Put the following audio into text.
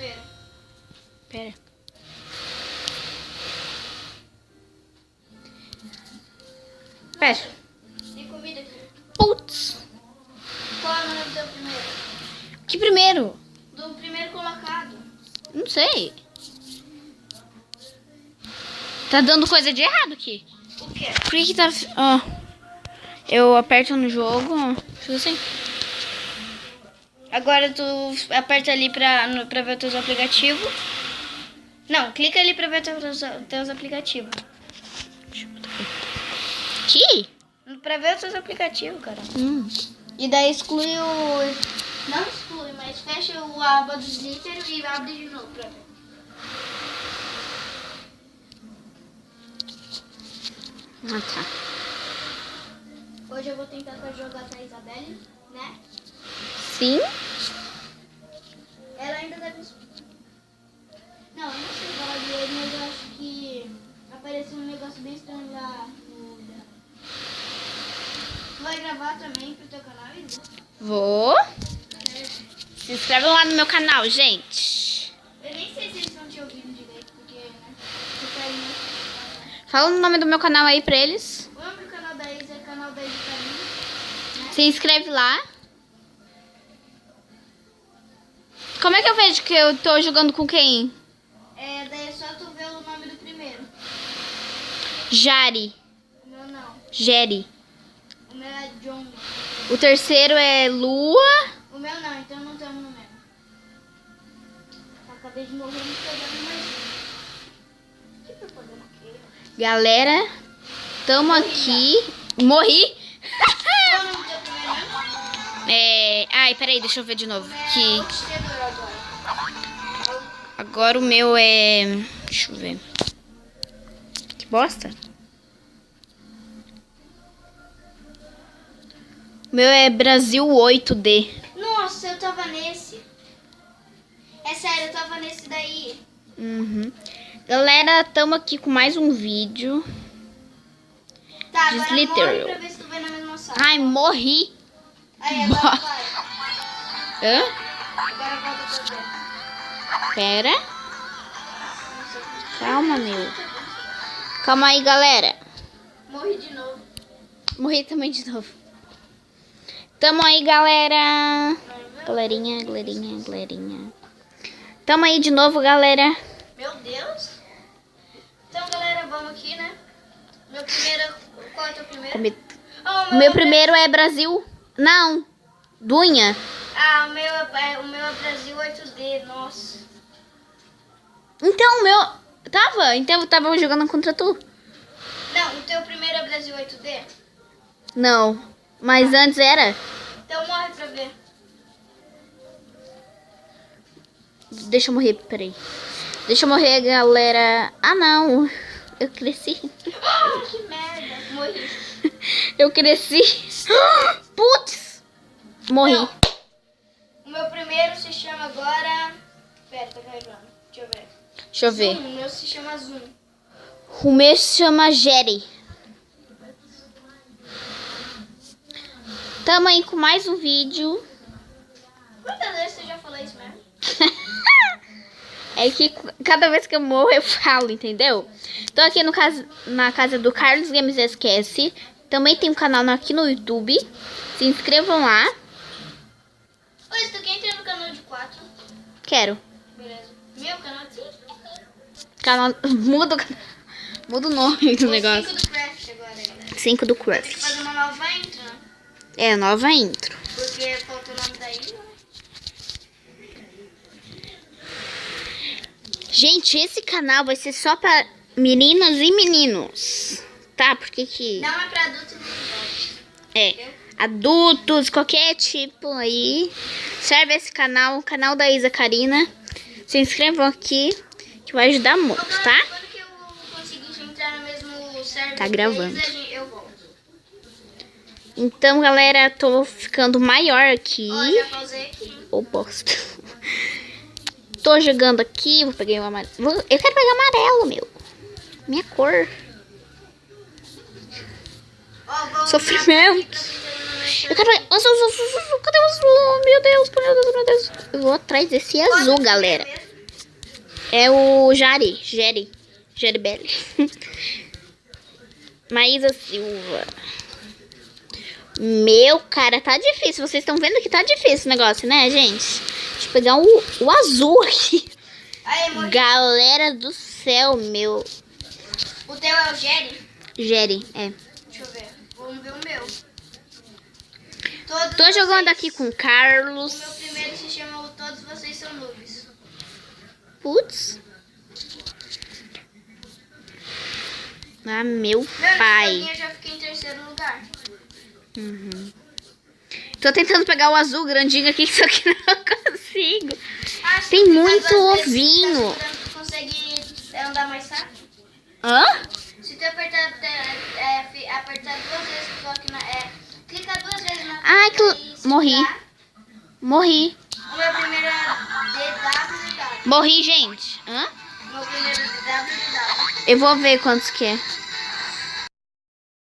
primeiro. Pera. Pera. Tem comida aqui. Putz. Qual é o nome do teu primeiro? Que primeiro? Do primeiro colocado. Não sei. Tá dando coisa de errado aqui. O quê? Por que tá... Ó. Eu aperto no jogo, ó. Fica assim. Agora tu aperta ali pra ver os teus aplicativos. Não, clica ali pra ver teus aplicativos. Deixa eu botar aqui. Pra ver os teus aplicativos, cara. E daí exclui o... Não exclui, mas fecha o aba do Twitter e abre de novo pra ver. Ah, tá. Hoje eu vou tentar jogar com a Isabelle, né? Sim. Ela ainda deve... Não, eu não sei falar direito, mas eu acho que apareceu um negócio bem estranho lá no... Tu vai gravar também pro teu canal, Isa? Vou. Se inscreve lá no meu canal, gente. Eu nem sei se eles vão te ouvindo direito, porque, né? Você tá aí, né? Fala o nome do meu canal aí pra eles. O nome do canal da Isa é canal da Isa Carina. Se inscreve lá. Como é que eu vejo que eu tô jogando com quem? Daí é só tu ver o nome do primeiro. Jari. O meu não. Jerry. O meu é John. O terceiro é Lua. O meu não, então não estamos no mesmo. Acabei de morrer no programa, mas... Que propaganda que é? Galera, tamo aqui. Morri. Qual o nome do teu primeiro mesmo? Ai, peraí, deixa eu ver de novo. É Que Conquistador agora. agora o meu é... Deixa eu ver. Que bosta. O meu é Brasil 8D. Nossa, eu tava nesse. É sério, eu tava nesse daí. Uhum. Galera, tamo aqui com mais um vídeo. Tá, agora Slither. morre pra ver se tu vai na mesma sala. Ai, morri. Aí, agora vai. Hã? Agora volta pra ver. Pera. Calma, meu. Calma aí, galera. Morri de novo. Morri também de novo. Tamo aí, galera. Galerinha. Tamo aí de novo, galera. Meu Deus. Então, galera, vamos aqui, né? Meu primeiro... Qual é o teu primeiro? Oh, O meu primeiro é Brasil. Não. Dunha. Ah, o meu é Brasil 8D, nossa. Então, o meu... Então eu tava jogando contra tu. Não, o teu primeiro é Brasil 8D? Não. Mas antes era. Então morre pra ver. Deixa eu morrer, peraí. Deixa eu morrer, galera. Ah, não. Eu cresci. Que merda. Morri. Eu cresci. Putz. Morri. Não. O meu primeiro se chama agora... Pera, tá carregando. Deixa eu ver. Deixa eu ver. Zoom, o meu se chama Zoom. O meu se chama Jerry. Tamo aí com mais um vídeo. Quantas vezes você já falou isso mesmo? É que cada vez que eu morro eu falo, entendeu? Tô aqui na casa do Carlos Games Esquece. Também tem um canal aqui no YouTube. Se inscrevam lá. Oi, tu quer entrar no canal de 4? Quero. Beleza. Meu canal de 5? Canal... Muda o nome do negócio. 5 do Craft agora, galera. 5 do Tem que Craft. fazer uma nova intro, né? É, nova intro. Porque falta o nome da ilha. Gente, esse canal vai ser só pra meninas e meninos. Tá? Porque que... Não é pra adultos e jovens. É, adultos, qualquer tipo aí. Serve esse canal, o canal da Isa Carina. Se inscrevam aqui, que vai ajudar muito, tá? Quando que eu conseguir entrar no mesmo server Tá gravando. deles, eu volto. Então, galera, tô ficando maior aqui. Ó, já pausei aqui. Ô, bosta. Tô jogando aqui, vou pegar o amarelo. Eu quero pegar amarelo, meu. Minha cor. Ó, vou Sofrimento. Eu quero pegar... Azul. Cadê o azul? Meu Deus, meu Deus. Eu vou atrás desse azul, galera. É o Jeribelli. Maísa Silva. Meu, cara, tá difícil. Vocês estão vendo que tá difícil o negócio, né, gente? Deixa eu pegar o azul aqui. Aí, amor. Galera do céu, meu. O teu é o Jerry? Jerry, é. Deixa eu ver. Vamos ver o meu. Tô jogando aqui com o O Carlos. meu primeiro se chama o Todos Vocês São Noobs. Putz. Ah, meu Meu, pai. eu já fiquei em terceiro lugar. Uhum. Tô tentando pegar o azul grandinho aqui, só que não consigo. Ah, se Tem tu clicar muito duas vezes, ovinho. tá segurando, tu consegue andar mais rápido? Hã? Se tu apertar duas vezes, tu toque clica duas vezes na Ai, tela e segurar. Morri. O meu primeiro é DWW. Morri, gente. Hã? O meu primeiro é DWW. Eu vou ver quantos que é.